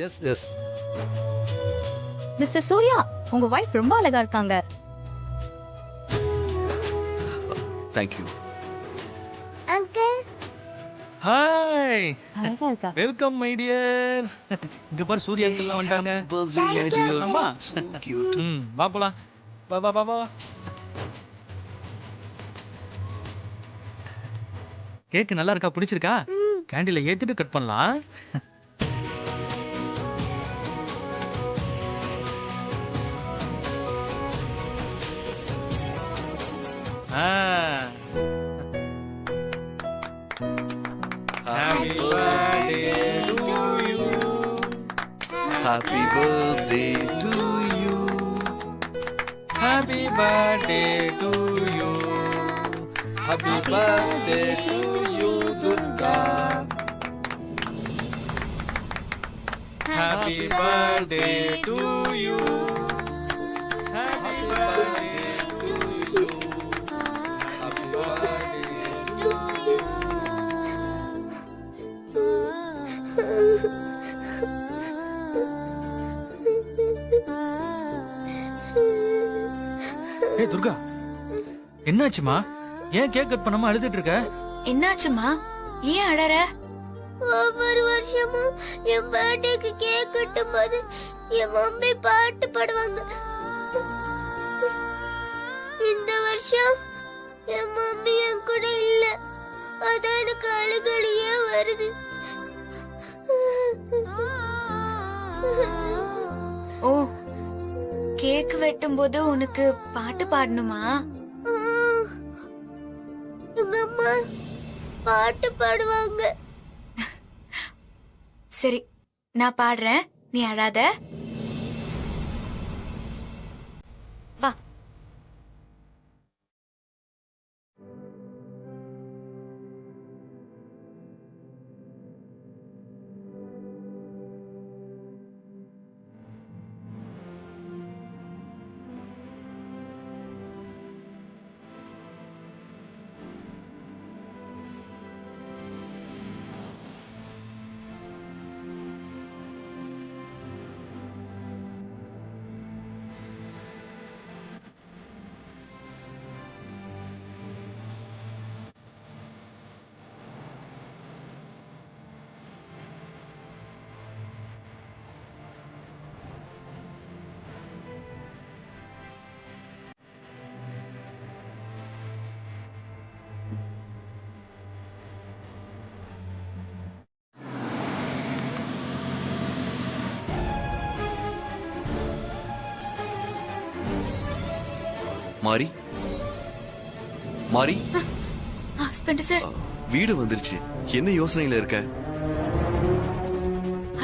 S S. Mister Surya, உங்க wife ரொம்ப அழகா இருக்காங்க. Thank you. அங்கிள் ஹாய், அழகா இருக்கா. Welcome my dear. இங்க பாரு சூர்யா அங்கிள் வந்துட்டாங்க. ஆமா. வா போலாம். வா வா வா வா. கேக் நல்லா இருக்கா? பிடிச்சிருக்கா? கேண்டில ஏத்திட்டு கட் பண்ணலாம். Happy birthday to you. Happy birthday to you. Happy birthday to you. Happy birthday to you, Durga. Happy birthday to you. Happy birthday to you. Happy birthday to you. ஏய் துர்கா, என்னாச்சுமா? ஏன் cake cut பண்ணாம அழுதுட்டு இருக்க? என்னாச்சுமா? ஏன் அழற? ஒவ்வொரு வருஷமும் என் பர்த்டேக்கு கேக் கட்டும் போது என் மம்மி பாட்டு பாடுவாங்க. இந்த வருஷம் என் மம்மி என் கூட இல்ல. அதான் எனக்கு அழுகழுகையே வருது. ஓ, கேக் வெட்டும் போது உனக்கு பாட்டு பாடணுமா? எங்க அம்மா பாட்டு பாடுவாங்க. சரி, நான் பாடுறேன், நீ அழாத. வா. மாரி மாரி, ஸ்பெண்டர் சார், வீடு வந்துருச்சு. என்ன யோசனையில இருக்க?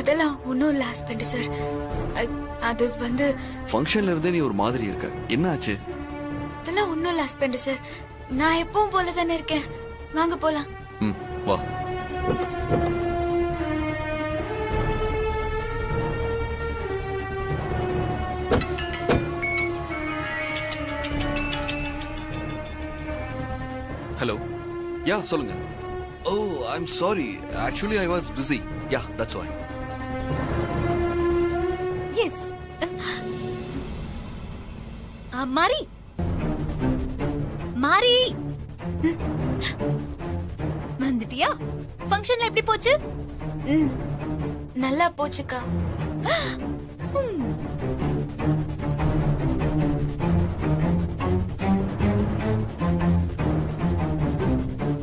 அதெல்லாம் ஒண்ணும் இல்ல ஸ்பெண்டர் சார். அது வந்து ஃபங்க்ஷன்ல இருந்தே நீ ஒரு மாதிரி இருக்க. என்ன ஆச்சு? அதெல்லாம் ஒண்ணும் இல்ல ஸ்பெண்டர் சார். நான் எப்பவும் போல தானே இருக்கேன். வாங்க போலாம். வா. ஹலோ, யா சொல்லுங்க. Oh, I am sorry, actually I was busy. Yeah, that's why. Yes. Mari Mari, வந்துட்டியா? ஃபங்க்ஷன்ல எப்படி போச்சு? நல்லா போச்சுக்கா.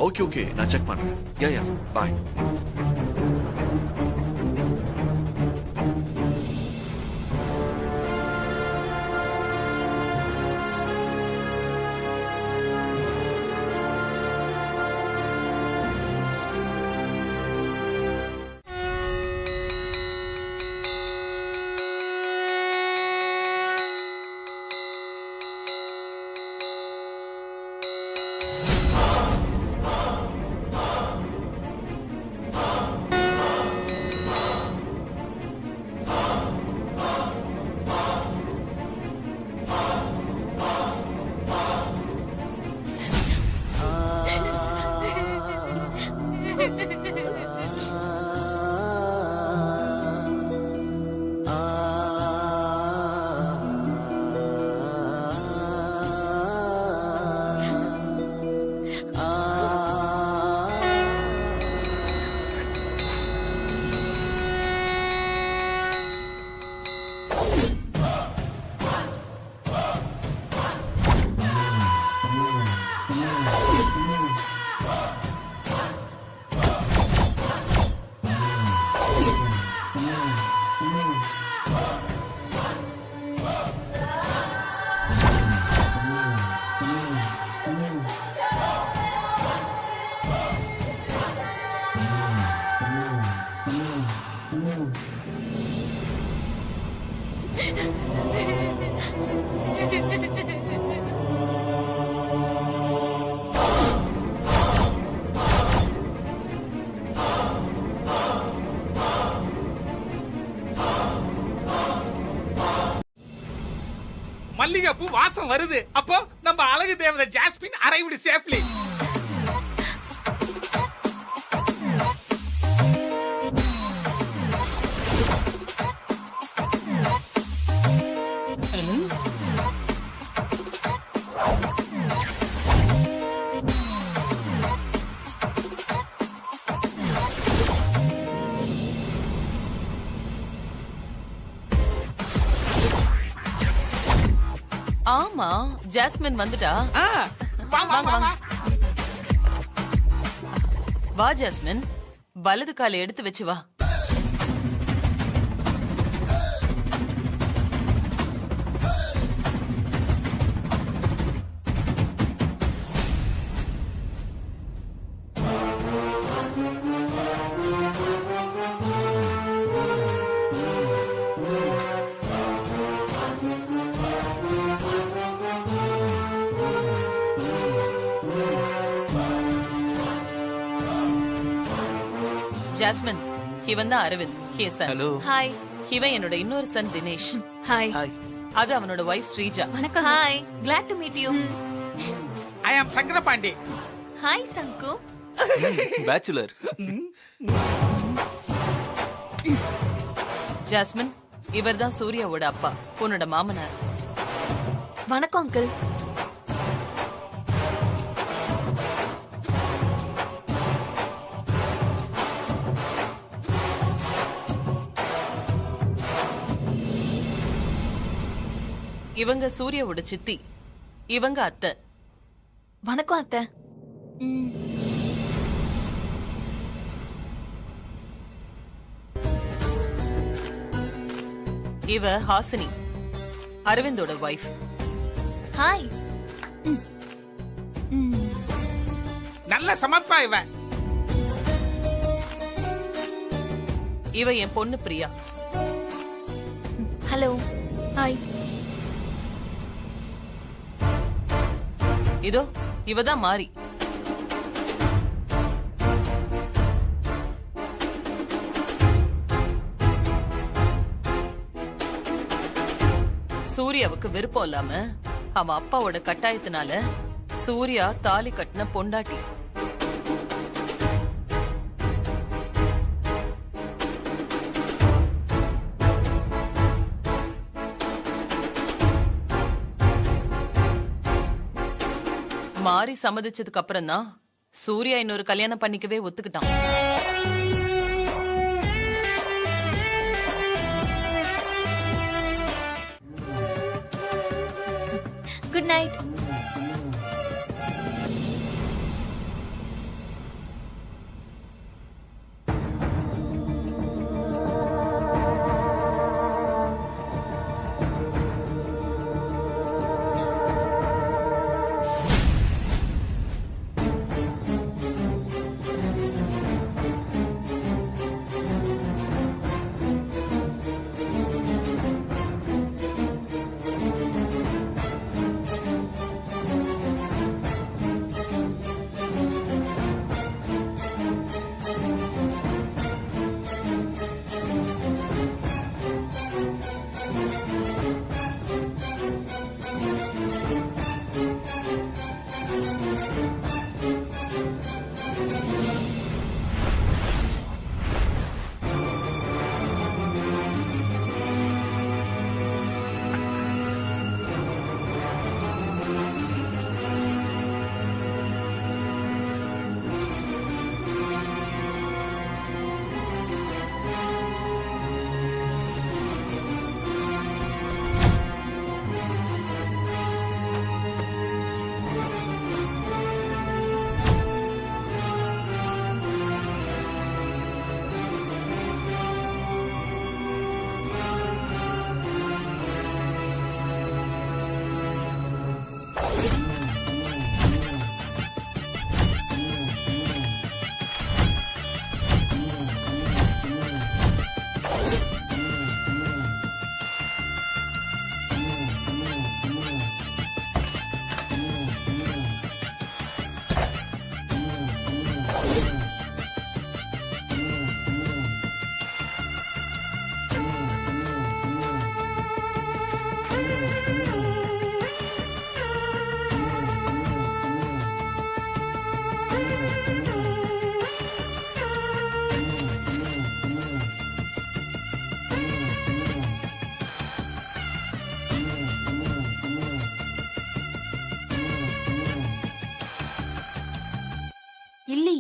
ஓகே ஓகே, நான் செக் பண்றேன். யா பாய். மல்லிகைப்பூ வாசம் வருது. அப்போ நம்ம அழகு தேவதை ஜாஸ்மின் அரைவிடு சேஃப்லி. ஆமா, ஜாஸ்மின் வந்துட்டா. வா ஜாஸ்மின், வலது காலை எடுத்து வச்சு வா. ஜாஸ்மின், இவன் தான் அரவிந்த். ஹலோ. ஹாய். இவன் என்னோட இன்னொரு சன் தினேஷ். ஹாய். அது அவனோட வைஃப் ஸ்ரீஜா. வணக்கம். Hi. Glad to meet you. I am Sankarapandi. Hi Sanku. Bachelor. Jasmine, இவர் தான் சூர்யாவோட அப்பா, உன்னோட மாமனார். வணக்கம் அங்கிள். இவங்க சூர்யாவோட சித்தி, இவங்க அத்தை. வணக்கம் அத்தை. இவ ஹாசினி, அரவிந்தோட வைஃப். ஹாய். நல்ல சமர்ப்பா இவ. இவ என் பொண்ணு பிரியா. ஹலோ. ஹாய். இதோ இவதான் மாறி. சூர்யாவுக்கு விருப்பம் இல்லாம அவன் அப்பாவோட கட்டாயத்தினால சூர்யா தாலி கட்டின பொண்டாட்டி. மாறி சம்மதிச்சதுக்கு அப்புறம் தான் சூர்யா இன்னொரு கல்யாணம் பண்ணிக்கவே ஒத்துக்கிட்டான். Good night.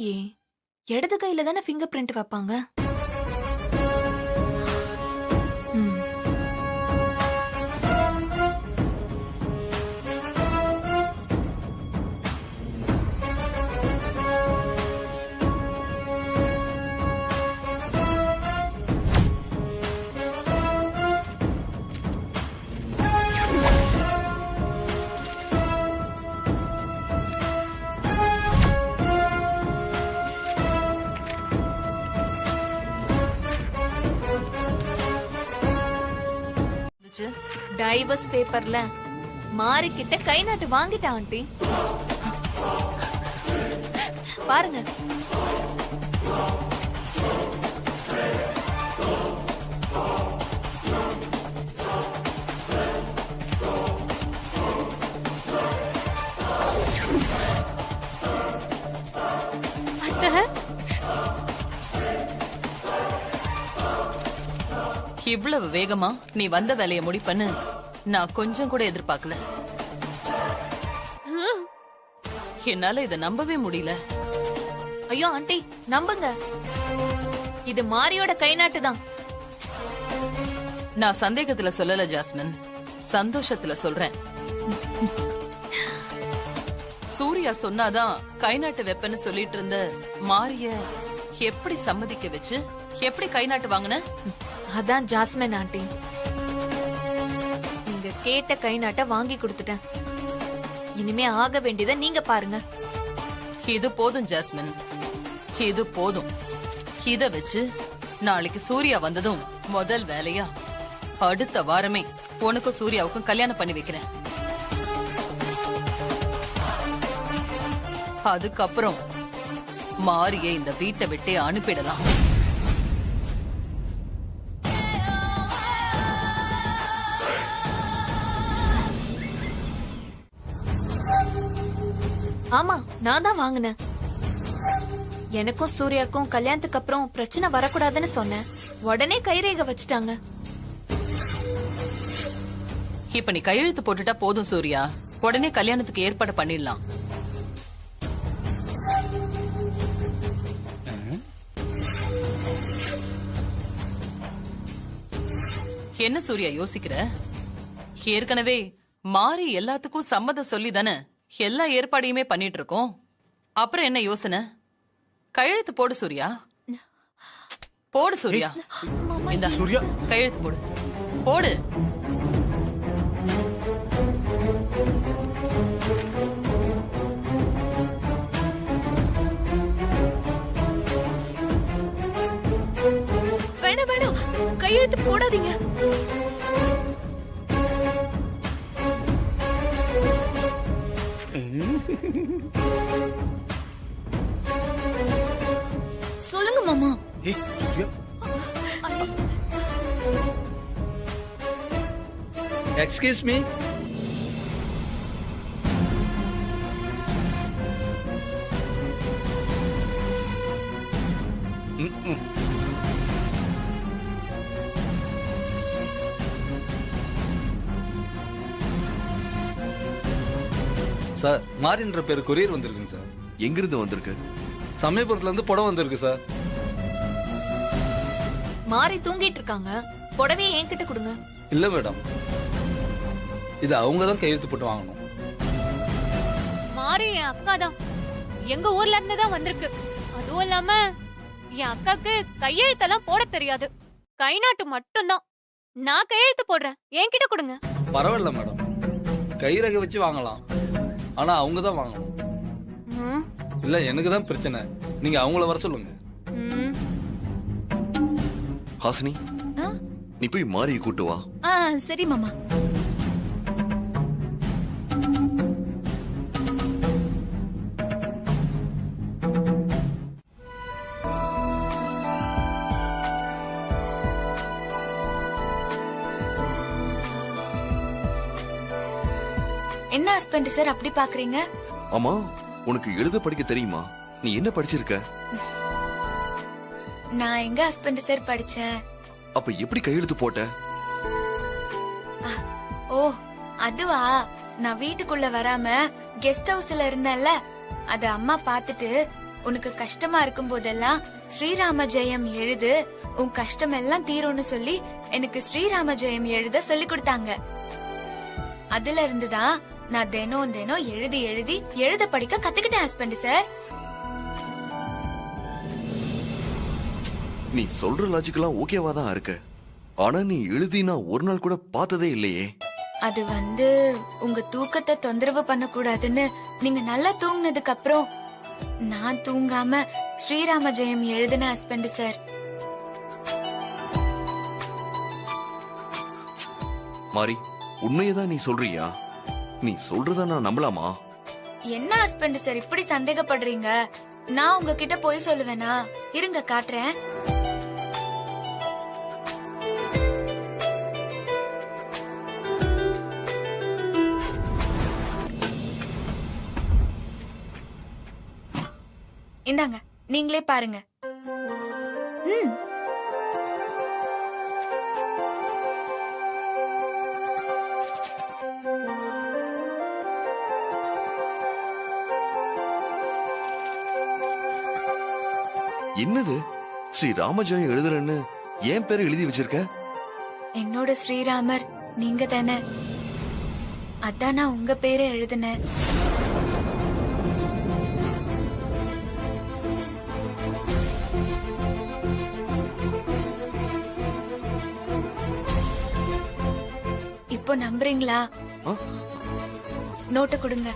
இல்லையே, இடது கையில தானே ஃபிங்கர் பிரிண்ட் வைப்பாங்க. ம். இருந்துச்சு. டைவர்ஸ் பேப்பர்ல மாறி கிட்ட கை நாட்டு வாங்கிட்டா ஆண்டி. பாருங்க. அத்தை, இவ்வளவு வேகமா நீ வந்த வேலையை முடிப்பன்னு நான் கொஞ்சம் கூட எதிர்பார்க்கல. என்னால இத நம்பவே முடியல. ஐயோ ஆண்டி நம்புங்க, இது மாரியோட கை நாட்டு தான். நான் சந்தேகத்துல சொல்லல ஜாஸ்மின், சந்தோஷத்துல சொல்றேன். சூர்யா சொன்னாதான் கை நாட்டு வெப்பன்னு சொல்லிட்டு இருந்த மாரிய எப்படி சம்மதிக்க வச்சு எப்படி கை நாட்டு வாங்கின? அதான் ஜாஸ்மின் ஆண்டி, நீங்க கேட்ட கை நாட்டை வாங்கி கொடுத்துட்டேன். இனிமே ஆக வேண்டியதை நீங்க பாருங்க. இது போதும் ஜாஸ்மின், இது போதும். இத வச்சு நாளைக்கு சூர்யா வந்ததும் முதல் வேலையா அடுத்த வாரமே உனக்கும் சூர்யாவுக்கும் கல்யாணம் பண்ணி வைக்கிறேன். அதுக்கப்புறம் மாரியை இந்த வீட்டை விட்டே அனுப்பிடலாம். ஆமா, நான் தான் வாங்கினேன். எனக்கும் சூர்யாக்கும் கல்யாணத்துக்கு அப்புறம் பிரச்சனை வரக்கூடாதுன்னு சொன்னேன். உடனே கைரேகை வச்சுட்டாங்க. இப்ப நீ கையெழுத்து போட்டுட்டா போதும் சூர்யா, உடனே கல்யாணத்துக்கு ஏற்பாடு பண்ணிடலாம். என்ன சூர்யா யோசிக்கிற? ஏற்கனவே மாறி எல்லாத்துக்கும் சம்மதம் சொல்லி தானே எல்லா ஏற்பாடையுமே பண்ணிட்டு இருக்கோம். அப்புறம் என்ன யோசனை? கையெழுத்து போடு சூர்யா, போடு சூர்யா. இந்தா கையெழுத்து போடு, போடு. வேணாம் வேணாம், கையெழுத்து போடாதீங்க. சொல்லுங்க மாமா. Excuse me. சார், மாரின்ற பேர் கொரியர் வந்திருக்குங்க சார். எங்கிருந்து வந்திருக்கு? சமயபுரத்துல இருந்து புடவை வந்திருக்கு சார். மாறி தூங்கிட்டு இருக்காங்க, புடவையை என்கிட்ட கொடுங்க. இல்ல மேடம், இது அவங்க தான் கையெழுத்து போட்டு வாங்கணும். மாறி என் அக்கா தான், எங்க ஊர்ல இருந்து தான் வந்திருக்கு. அதுவும் இல்லாம என் அக்காக்கு கையெழுத்தெல்லாம் போட தெரியாது, கை நாட்டு மட்டும்தான். நான் கையெழுத்து போடுறேன், என்கிட்ட கொடுங்க. பரவாயில்ல மேடம், கைரேகை வச்சு வாங்கலாம், ஆனா அவங்க தான் வாங்கணும். ம், இல்ல எனக்கு தான் பிரச்சனை, நீங்க அவங்கள வர சொல்லுங்க. ம். ஹாசினி, நீ போய் மாரியை கூட்டு வா. சரி மாமா. என்ன ஹஸ்பண்ட் சார் அப்படி பாக்குறீங்க? ஆமா, உனக்கு எழுத படிக்க தெரியுமா? நீ என்ன படிச்சிருக்க? நான் எங்க ஹஸ்பண்ட் சார் படிச்சேன். அப்ப எப்படி கையெழுத்து போட்ட? ஓ அதுவா, நான் வீட்டுக்குள்ள வராம கெஸ்ட் ஹவுஸ்ல இருந்தேன்ல, அத அம்மா பாத்துட்டு உனக்கு கஷ்டமா இருக்கும் போதெல்லாம் ஸ்ரீராம ஜெயம் எழுது, உன் கஷ்டம் எல்லாம் தீரும்னு சொல்லி எனக்கு ஸ்ரீராம ஜெயம் எழுத சொல்லி கொடுத்தாங்க. அதுல இருந்துதான் நான் தினம் தினம் எழுதி எழுதி எழுத படிக்க கத்துக்கிட்டேன் ஹஸ்பண்ட் சார். நீ சொல்ற லாஜிக்கெல்லாம் ஓகேவா தான் இருக்கு. ஆனா நீ எழுதி நான் ஒரு நாள் கூட பார்த்ததே இல்லையே. அது உங்க தூக்கத்தை தொந்தரவு பண்ண கூடாதுன்னு நீங்க நல்லா தூங்குனதுக்கு அப்புறம் நான் தூங்காம ஸ்ரீராம ஜெயம் எழுதின ஹஸ்பண்ட் சார். மாரி, உண்மையதான் நீ சொல்றியா? நீ சொல்றத நான் நம்பலாமா? என்ன ஹஸ்பண்ட் சார் இப்படி சந்தேகப்படுறீங்க? நான் உங்ககிட்ட போய் சொல்லுவேனா? இருங்க காட்டுறேன். இந்தாங்க, நீங்களே பாருங்க. என்னது ஸ்ரீ ராமஜெயம் எழுதுறேன்னு என் பேரை எழுதி வச்சிருக்க? என்னோட ஸ்ரீராமர் நீங்க தானே, அதான் நான் உங்க பேரை எழுதினேன். இப்போ நம்புறீங்களா? நோட்டு கொடுங்க.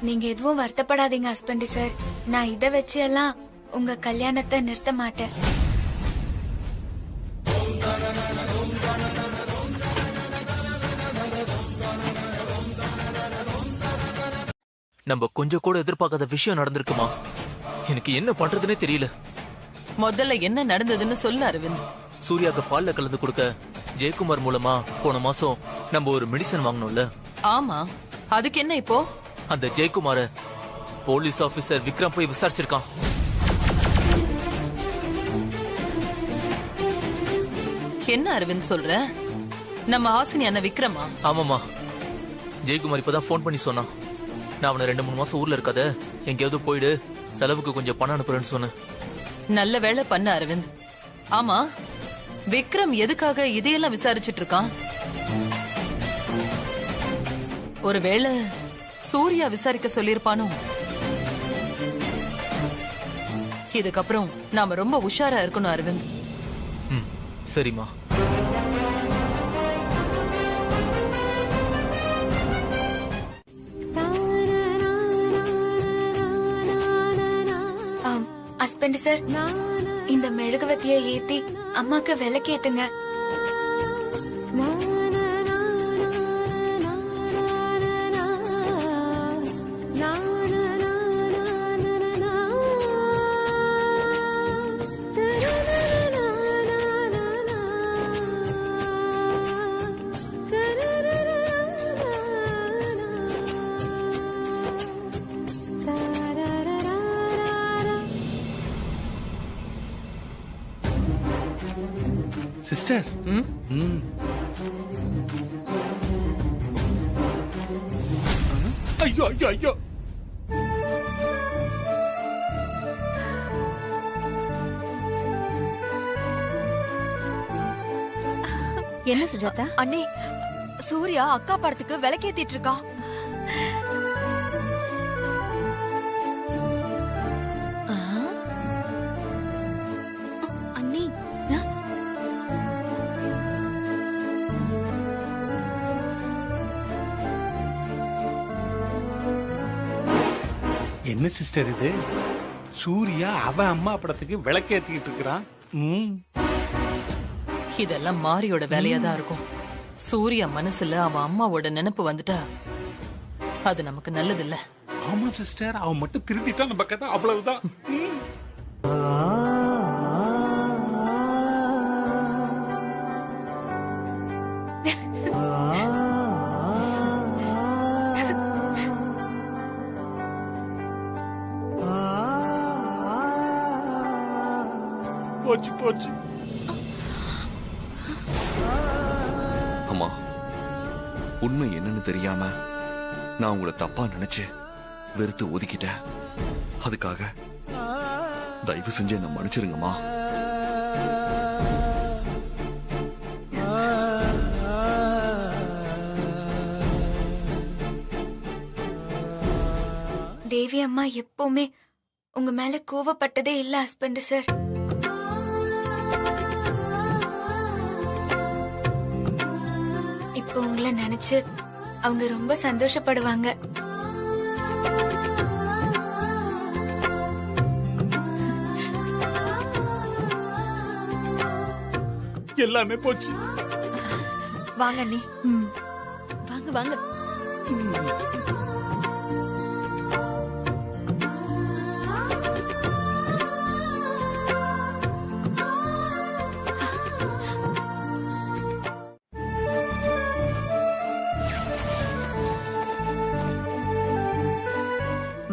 நீங்க எதுவும் வருத்தப்படாதீங்க ஹஸ்பண்ட் சார். நான் இத வச்சு எல்லாம் உங்க கல்யாணத்தை நிறுத்த மாட்டேன். நம்ம கொஞ்சம் கூட எதிர்பார்க்காத விஷயம் நடந்திருக்குமா? எனக்கு என்ன பண்றதுன்னே தெரியல. முதல்ல என்ன நடந்ததுன்னு சொல்லு அரவிந்த். சூர்யாக்கு பால்ல கலந்து கொடுக்க ஜெயக்குமார் மூலமா போன மாசம் நம்ம ஒரு மெடிசன் வாங்கணும்ல? ஆமா, அதுக்கு என்ன இப்போ? அந்த ஜெயக்குமார போலீஸ் ஆபீசர் விக்ரம் போய் விசாரிச்சிருக்கான். என்ன அரவிந்த் சொல்ற? நம்ம ஹாசினி அண்ணா விக்ரமா? ஆமாமா, ஜெயக்குமார் இப்பதான் போன் பண்ணி சொன்னான். நான் அவனை 2-3 மாசம் ஊர்ல இருக்காத, எங்கேயாவது போயிடு, செலவுக்கு கொஞ்சம் பணம் அனுப்புறேன்னு சொன்னேன். நல்ல வேலை பண்ண அரவிந்த். ஆமா, விக்ரம் எதுக்காக இதையெல்லாம் விசாரிச்சுட்டு இருக்கான்? ஒருவேளை சூர்யா விசாரிக்க சொல்லிருப்பானோ? இதுக்கப்புறம் நாம ரொம்ப உஷாரா இருக்கணும் அரவிந்த். சரிம்மா. ஹஸ்பண்ட் சார், இந்த மெழுகுவத்தியை ஏத்தி அம்மாக்கு விளக்கேத்துங்க. சிஸ்டர், ஐயோ ஐயோ ஐயோ, என்ன சுஜாதா? அண்ணே, சூர்யா அக்கா படத்துக்கு விளக்கேத்திட்டு இருக்கா. அண்ணி, என்ன சிஸ்டர் இது? சூர்யா அவன் அம்மா படத்துக்கு விளக்கேத்திட்டு இருக்கிறான். இதெல்லாம் மாரியோட வேலையா தான் இருக்கும். சூர்யா மனசுல அவன் அம்மாவோட நினைப்பு வந்துட்டா அது நமக்கு நல்லது இல்ல. ஆமா சிஸ்டர், அவன் மட்டும் திருந்திட்டா நம்ம கதை அவ்வளவுதான். போச்சு போச்சு. அம்மா, உண்மை என்னன்னு தெரியாம நான் உங்களை தப்பா நினைச்சு வெறுத்து ஒதுக்கிட்டேன். அதுக்காக தயவு செஞ்சு என்ன மன்னிச்சிருங்கம்மா. தேவி அம்மா எப்பவுமே உங்க மேல கோவப்பட்டதே இல்ல ஹஸ்பண்ட் சார். இப்போ உங்களை நினைச்சு அவங்க ரொம்ப சந்தோஷப்படுவாங்க. எல்லாமே போச்சு. வாங்க அண்ணி. வாங்க வாங்க.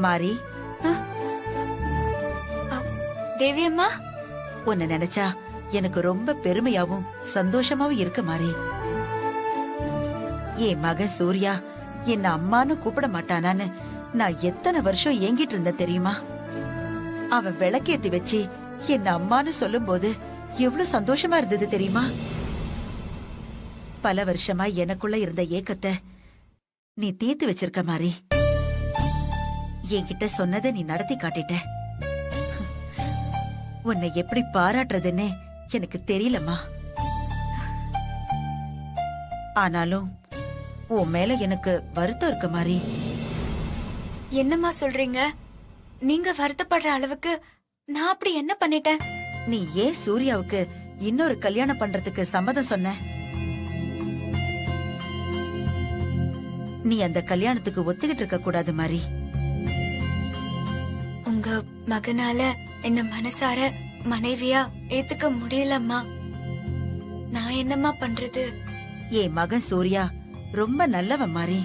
மாரி, தேவி அம்மா, உன்னை நினைச்சா எனக்கு ரொம்ப பெருமையாவும் சந்தோஷமாவும் இருக்கு மாரி. என் மகன் சூர்யா என்ன அம்மான்னு கூப்பிட மாட்டானான்னு நான் எத்தனை வருஷம் ஏங்கிட்டு இருந்தேன் தெரியுமா? அவன் விளக்கேத்தி வச்சு என்ன அம்மான்னு சொல்லும் போது எவ்வளவு சந்தோஷமா இருந்தது தெரியுமா? பல வருஷமா எனக்குள்ள இருந்த ஏக்கத்தை நீ தீர்த்து வச்சிருக்க மாரி. என்கிட்ட சொன்னதை நீ நடத்தி காட்டிட்ட. உன்னை எப்படி பாராட்டுறதுன்னு எனக்கு தெரியலம்மா. ஆனாலும் உன் மேல எனக்கு வருத்தம் இருக்க மாதிரி. என்னம்மா சொல்றீங்க? நீங்க வருத்தப்படுற அளவுக்கு நான் அப்படி என்ன பண்ணிட்டேன்? நீ ஏன் சூர்யாவுக்கு இன்னொரு கல்யாணம் பண்றதுக்கு சம்மதம் சொன்ன? நீ அந்த கல்யாணத்துக்கு ஒத்துக்கிட்டு இருக்க கூடாது மாதிரி. உங்க மகனால என்ன மனசார மனைவியா ஏத்துக்க முடியலம்மா. நான் என்னம்மா பண்றது? என் மகன் சூர்யா ரொம்ப நல்லவன் மாதிரி.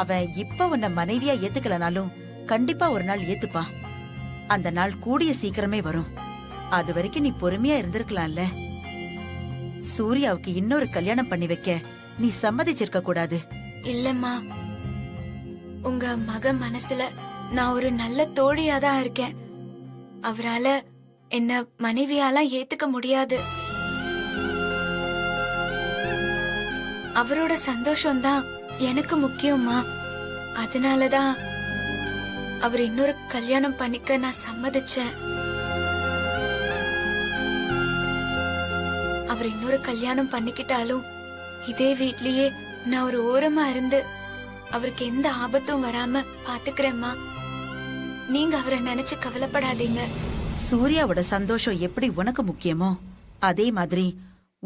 அவன் இப்ப உன்னை மனைவியா ஏத்துக்கலனாலும் கண்டிப்பா ஒரு நாள் ஏத்துப்பான். அந்த நாள் கூடிய சீக்கிரமே வரும். அது வரைக்கும் நீ பொறுமையா இருந்திருக்கலாம்ல. சூர்யாவுக்கு இன்னொரு கல்யாணம் பண்ணி வைக்க நீ சம்மதிச்சிருக்க கூடாது. இல்லம்மா, உங்க மகன் மனசுல நான் ஒரு நல்ல தோழியாதான் இருக்கேன். அவரால என்ன மனைவியாலாம் ஏத்துக்க முடியாது. அவரோட சந்தோஷம்தான் எனக்கு முக்கியமா. அதனாலதான் அவர் இன்னொரு கல்யாணம் பண்ணிக்க நான் சம்மதிச்சேன். அவர் இன்னொரு கல்யாணம் பண்ணிக்கிட்டாலும் இதே வீட்லயே நான் ஒரு ஓரமா இருந்து அவருக்கு எந்த ஆபத்தும் வராம பாத்துக்கிறேம்மா. நீங்க அவரை நினைச்சு கவலைப்படாதீங்க. சூர்யாவோட சந்தோஷம் எப்படி உனக்கு முக்கியமோ அதே மாதிரி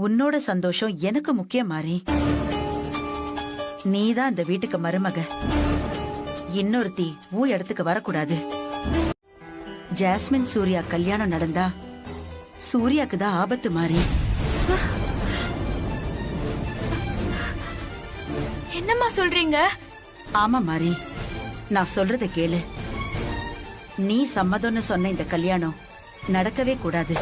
உன்னோட சந்தோஷம் எனக்கு முக்கியம் மாறி. நீதான் அந்த வீட்டுக்கு மருமக. இன்னொருத்தி உன் இடத்துக்கு வரக்கூடாது. ஜாஸ்மின் சூர்யா கல்யாணம் நடந்தா சூர்யாக்கு தான் ஆபத்து மாறி. என்னம்மா சொல்றீங்க? ஆமா மாறி, நான் சொல்றத கேளு. நீ சம்மதம்னு சொன்ன இந்த கல்யாணம் நடக்கவே கூடாது.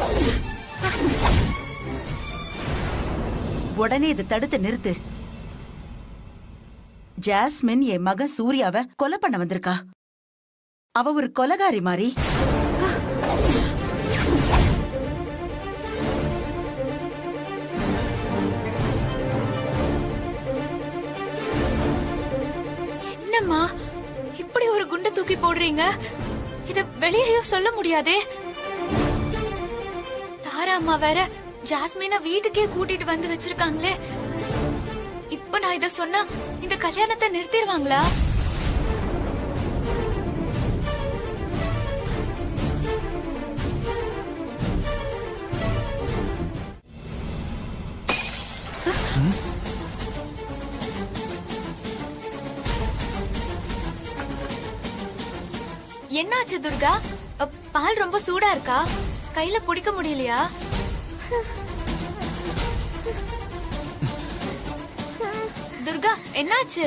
உடனே இதை தடுத்து நிறுத்து. ஜாஸ்மின் என் மகன் சூர்யாவை கொலை பண்ண வந்திருக்கா. அவ ஒரு கொலைகாரி மாறி. என்னம்மா இப்படி ஒரு குண்டை தூக்கி போடுறீங்க? இத வெளியேயும் சொல்ல முடியாதே. தாரா அம்மா வேற ஜாஸ்மினா வீட்டுக்கே கூட்டிட்டு வந்து வச்சிருக்காங்களே. இப்ப நான் இத சொன்னா இந்த கல்யாணத்தை நிறுத்திடுவாங்களா? என்னாச்சு துர்கா? பால் ரொம்ப சூடா இருக்கா? கையில பிடிக்க முடியலையா? துர்கா என்னாச்சு?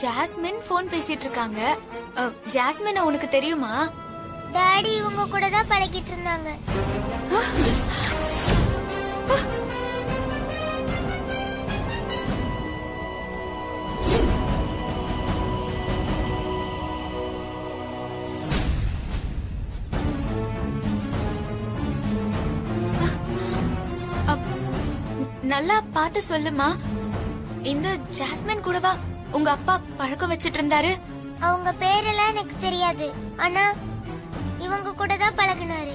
ஜாஸ்மின் போன் பேசிட்டு இருக்காங்க. ஜாஸ்மின் உனக்கு தெரியுமா? டாடி இவங்க கூட தான் பழகிட்டு இருந்தாங்க. நல்லா பார்த்து சொல்லுமா. இந்த ஜாஸ்மின் கூடவா உங்க அப்பா பழக்கம் வச்சிட்டு இருந்தாரு? அவங்க பேரெல்லாம் எனக்கு தெரியாது, ஆனா இவங்க கூட தான் பழகினாரு.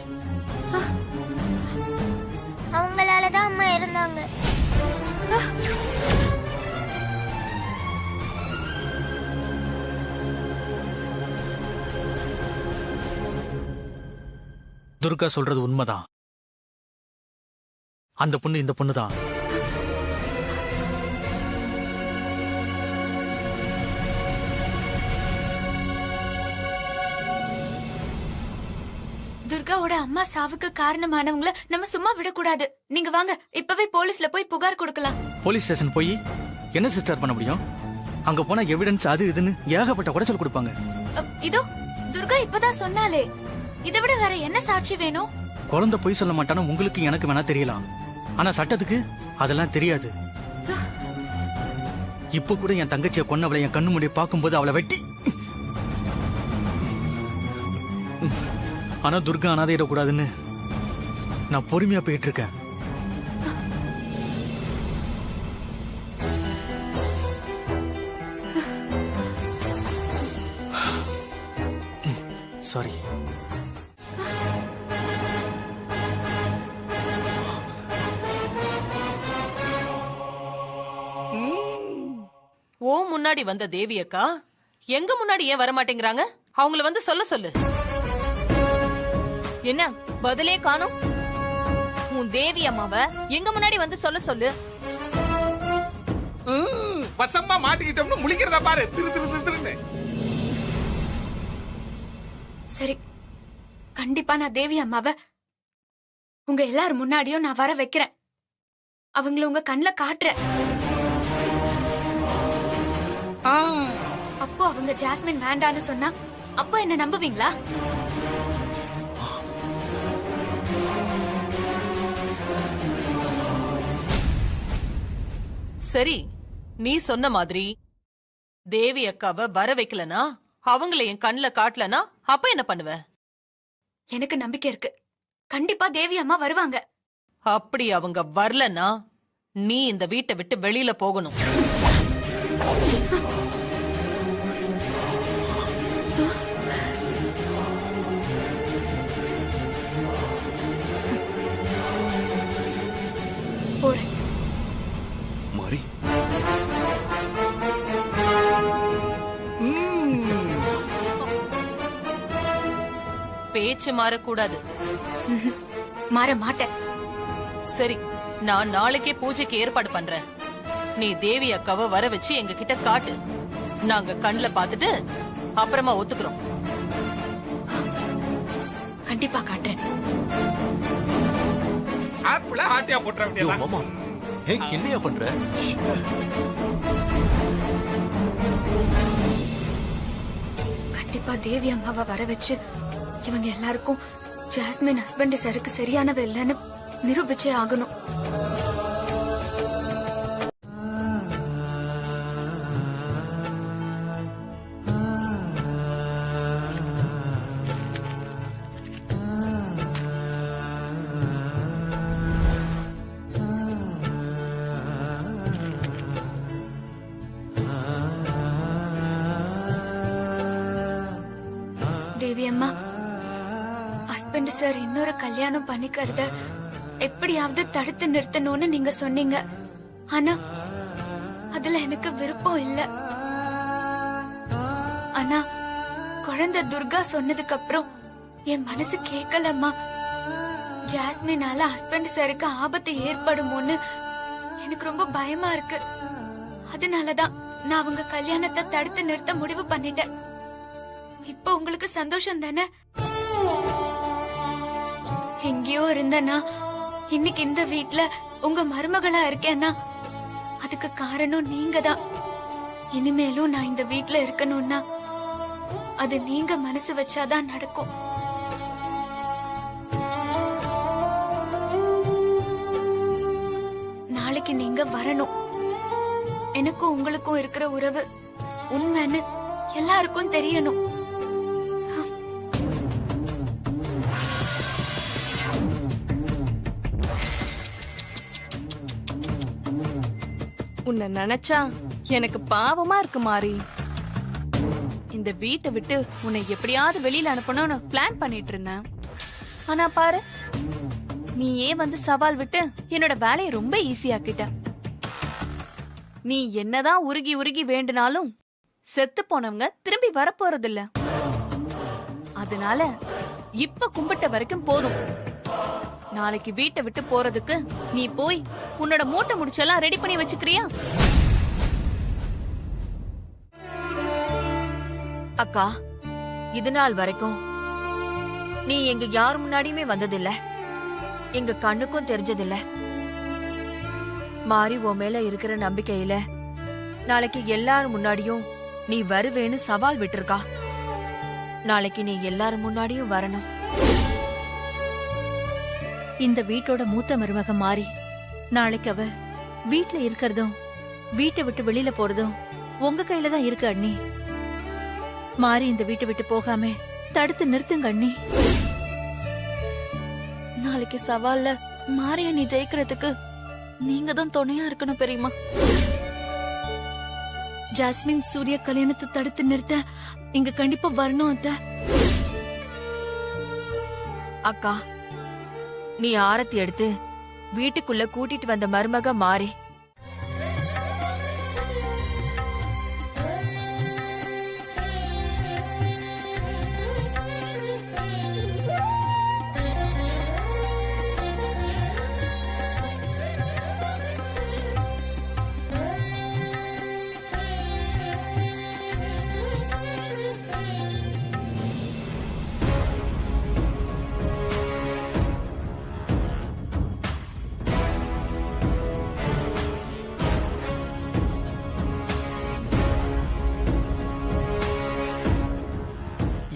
அவங்களாலதான் அம்மா இருந்தாங்க. துர்கா சொல்றது உண்மைதான். அந்த பொண்ணு இந்த பொண்ணுதான். துர்காவோட அம்மா சாவுக்கு காரணமானவங்கள நம்ம சும்மா விடக்கூடாது. நீங்க வாங்க, இப்பவே போலீஸ்ல போய் புகார் கொடுக்கலாம். போலீஸ் ஸ்டேஷன் போய் என்ன சிஸ்டர் பண்ண முடியும்? அங்க போனா எவிடன்ஸ் அது இதுன்னு ஏகப்பட்ட குடைச்சல் கொடுப்பாங்க. இதோ துர்கா இப்பதான் சொன்னாலே, இதை விட வேற என்ன சாட்சி வேணும்? குழந்தை பொய் சொல்ல மாட்டானோ உங்களுக்கு எனக்கு வேணா தெரியலாம், ஆனா சட்டத்துக்கு அதெல்லாம் தெரியாது. இப்ப கூட என் தங்கச்சியை கொன்னவளை என் கண்ணு முன்னாடி பார்க்கும்போது அவளை வெட்டி. ஆனா துர்கா அனாதையிடக்கூடாதுன்னு நான் பொறுமையா போயிட்டு இருக்கேன். சாரி. ஓ முன்னாடி வந்த தேவி அக்கா எங்க முன்னாடி ஏன் வரமாட்டேங்கிறாங்க? அவங்கள வந்து சொல்ல சொல்லு. என்ன பதிலே காணோம்? உன் தேவி அம்மாவ எங்க முன்னாடி வந்து சொல்ல சொல்லு. பசம்மா மாட்டிக்கிட்டோம்னு முழிக்கிறதா பாரு. திரு திரு திரு திருன்னு. சரி, கண்டிப்பா நான் தேவி அம்மாவ உங்க எல்லாரும் முன்னாடியும் நான் வர வைக்கிறேன். அவங்கள உங்க கண்ணுல காட்டுறேன். அப்போ அவங்க ஜாஸ்மின் வேண்டான்னு சொன்னா அப்போ என்ன நம்புவீங்களா? சரி, நீ சொன்ன மாதிரி தேவி அக்காவை வர வைக்கலனா, அவங்கள என் கண்ணுல காட்டலனா அப்ப என்ன பண்ணுவ? எனக்கு நம்பிக்கை இருக்கு, கண்டிப்பா தேவி அம்மா வருவாங்க. அப்படி அவங்க வரலனா நீ இந்த வீட்டை விட்டு வெளியில போகணும். போறேன். மாறி பேச்சு மாறக்கூடாது. மாற மாட்டேன். சரி, நான் நாளைக்கே பூஜைக்கு ஏற்பாடு பண்றேன். நீ தேவி அக்காவை வர வச்சு எங்க கிட்ட காட்டு. நாங்க கண்ணுல பாத்துட்டு அப்புறமா ஒத்துக்கிறோம். கண்டிப்பா காட்டுறேன். ஆப்பிள ஹாட்டியா போட்ற வேண்டியதா. மாமா என்னையா பண்ற? கண்டிப்பா தேவி அம்மாவை வர வச்சு இவங்க எல்லாருக்கும் ஜாஸ்மின் ஹஸ்பண்ட் சருக்கு சரியானவ இல்லைன்னு நிரூபிச்சே ஆகணும். தேவி அம்மா, ஹஸ்பண்ட் சார் இன்னொரு கல்யாணம் பண்ணிக்கிறத எப்படியாவது தடுத்து நிறுத்தணும்னு நீங்க சொன்னீங்க. ஆனா அதுல எனக்கு விருப்பம் இல்ல. ஆனா குழந்தை துர்கா சொன்னதுக்கு அப்புறம் என் மனசு கேட்கலம்மா. ஜாஸ்மினால ஹஸ்பண்ட் சாருக்கு ஆபத்து ஏற்படுமோன்னு எனக்கு ரொம்ப பயமா இருக்கு. அதனாலதான் நான் அவங்க கல்யாணத்தை தடுத்து நிறுத்த முடிவு பண்ணிட்டேன். இப்ப உங்களுக்கு சந்தோஷம் தானே? எங்கேயோ இருந்தனா இன்னைக்கு இந்த வீட்ல உங்க மருமகளா இருக்கேன்னா அதுக்கு காரணம் நீங்க தான். இனிமேலும் நான் இந்த வீட்ல இருக்கணும்னா அது நீங்க மனசு வச்சாதான் நடக்கும். நாளைக்கு நீங்க வரணும். எனக்கும் உங்களுக்கும் இருக்கிற உறவு உண்மைன்னு எல்லாருக்கும் தெரியணும். உன்னை நினைச்சா எனக்கு பாவமா இருக்கு மாறி. இந்த வீட்டை விட்டு உன்னை எப்படியாவது வெளியில அனுப்பணும்னு பிளான் பண்ணிட்டு இருந்தேன். ஆனா பாரு, நீ ஏன் வந்து சவால் விட்டு என்னோட வேலையை ரொம்ப ஈஸியாக்கிட்ட. நீ என்னதான் உருகி உருகி வேண்டுனாலும் செத்து போனவங்க திரும்பி வரப்போறதில்ல. அதனால இப்ப கும்பிட்ட வரைக்கும் போதும். நாளைக்கு வீட்டை விட்டு போறதுக்கு நீ போய் உன்னோட மூட்டை முடிச்செல்லாம் ரெடி பண்ணி வச்சுக்கிறியா? அக்கா, இது நாள் வரைக்கும் நீ எங்க யார் முன்னாடியுமே வந்ததில்ல, எங்க கண்ணுக்கும் தெரிஞ்சதில்ல. மாறி உன் மேல இருக்கிற நம்பிக்கையில நாளைக்கு எல்லாரும் முன்னாடியும் நீ வருவேன்னு சவால் விட்டுருக்கா. நாளைக்கு நீ எல்லாரும் முன்னாடியும் வரணும். இந்த வீட்டோட மூத்த மருமக மாறி நாளைக்கு அவ வீட்ல இருக்கிறதும் வீட்டை விட்டு வெளியில போறதும் உங்க கையில தான் இருக்கு அண்ணி. மாறி இந்த வீட்டை விட்டு போகாம தடுத்து நிறுத்துங்க அண்ணி. நாளைக்கு சவால்ல மாறிய நீ ஜெயிக்கிறதுக்கு நீங்க தான் துணையா இருக்கணும் பெரியம்மா. ஜாஸ்மின் சூர்யா கல்யாணத்தை தடுத்து நிறுத்த இங்க கண்டிப்பா வரணும் அத்தை. அக்கா, நீ ஆரத்தி எடுத்து வீட்டுக்குள்ள கூட்டிட்டு வந்த மருமக மாறி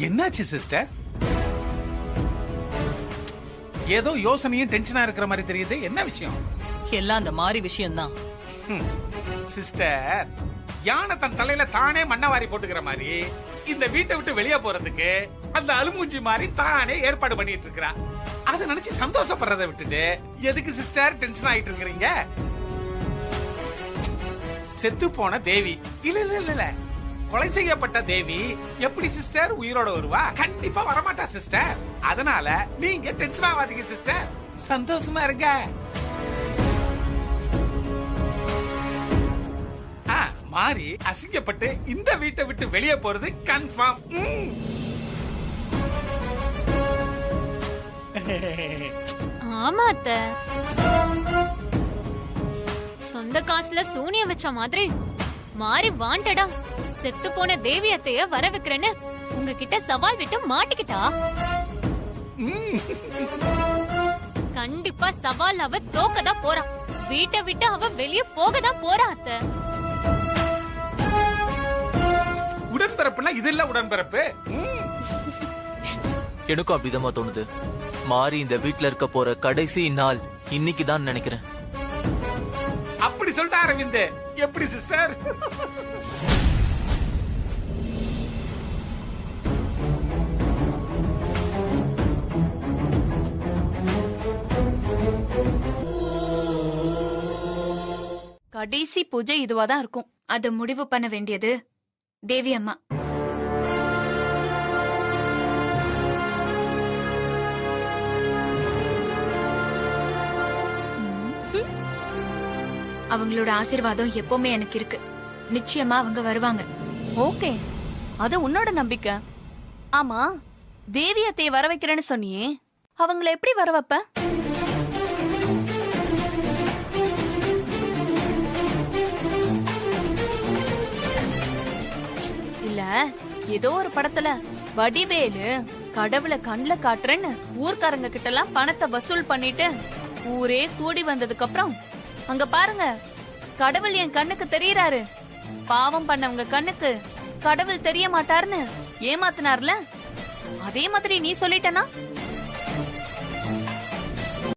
என்னாச்சு சிஸ்டர்? ஏதோ யோசனையும் டென்ஷனா இருக்கிற மாதிரி தெரியுது. என்ன விஷயம்? எல்லாம் அந்த மாறி விஷயம்தான். சிஸ்டர், யானை தன் தலையில தானே மண்ணவாரி போட்டுக்கிற மாதிரி இந்த வீட்டை விட்டு வெளியே போறதுக்கு அந்த அலுமூஞ்சி மாதிரி தானே ஏற்பாடு பண்ணிட்டு இருக்கா. அதை நினைச்சு சந்தோஷப்படுறதை விட்டுட்டு எதுக்கு சிஸ்டர் டென்ஷன் ஆயிட்டு இருக்கிறீங்க? செத்து போன தேவி இல்ல இல்ல இல்ல இல்ல கொலை செய்யப்பட்ட தேவி எப்படி சிஸ்டர் உயிரோட வருவா? கண்டிப்பா வரமாட்டா சிஸ்டர். அதனால நீங்க டென்ஷன் ஆகாதீங்க சிஸ்டர், சந்தோஷமா இருங்க. மாறி அசிங்கப்பட்டு இந்த வீட்டை விட்டு வெளியே போறது கன்ஃபார்ம். ஆமா அத்தை, சொந்த காசுல சூனியம் வச்ச மாதிரி மாறி வாண்டடா செத்து போன தேவி அத்தைய வர வைக்கிறேன்னு உங்ககிட்ட சவால் விட்டு மாட்டிக்கிட்டா. கண்டிப்பா சவால் அவ தோக்கதான் போறா. வீட்டை விட்டு அவ வெளியே போகதான் போறா அத்தை. உடன்பிறப்புனா இது இல்ல உடன்பிறப்பு. எனக்கும் அப்படிதான் தோணுது. மாறி இந்த வீட்ல இருக்க போற கடைசி நாள் இன்னைக்கு தான் நினைக்கிறேன். அப்படி சொல்லிட்டு அரவிந்த் எப்படி சிஸ்டர்? கடைசி பூஜை இதுவாதான் இருக்கும். அத முடிவு பண்ண வேண்டியது தேவி அம்மா. அவங்களோட ஆசீர்வாதம் எப்பவுமே எனக்கு இருக்கு. நிச்சயமா அவங்க வருவாங்க. ஓகே, அது உன்னோட நம்பிக்கை. ஆமா, தேவி அத்தைய வர வைக்கிறேன்னு சொன்னியே, அவங்கள எப்படி வர வைப்ப? இல்ல, ஏதோ ஒரு படத்துல வடிவேலு கடவுளை கண்ணுல காட்டுறேன்னு ஊர்க்காரங்க கிட்ட எல்லாம் பணத்தை வசூல் பண்ணிட்டு ஊரே கூடி வந்ததுக்கு அப்புறம் அங்க பாருங்க கடவுள் என் கண்ணுக்கு தெரியறாரு பாவம் பண்ணவங்க கண்ணுக்கு கடவுள் தெரிய மாட்டாருன்னு ஏமாத்தினார்ல, அதே மாதிரி நீ சொல்லிட்டனா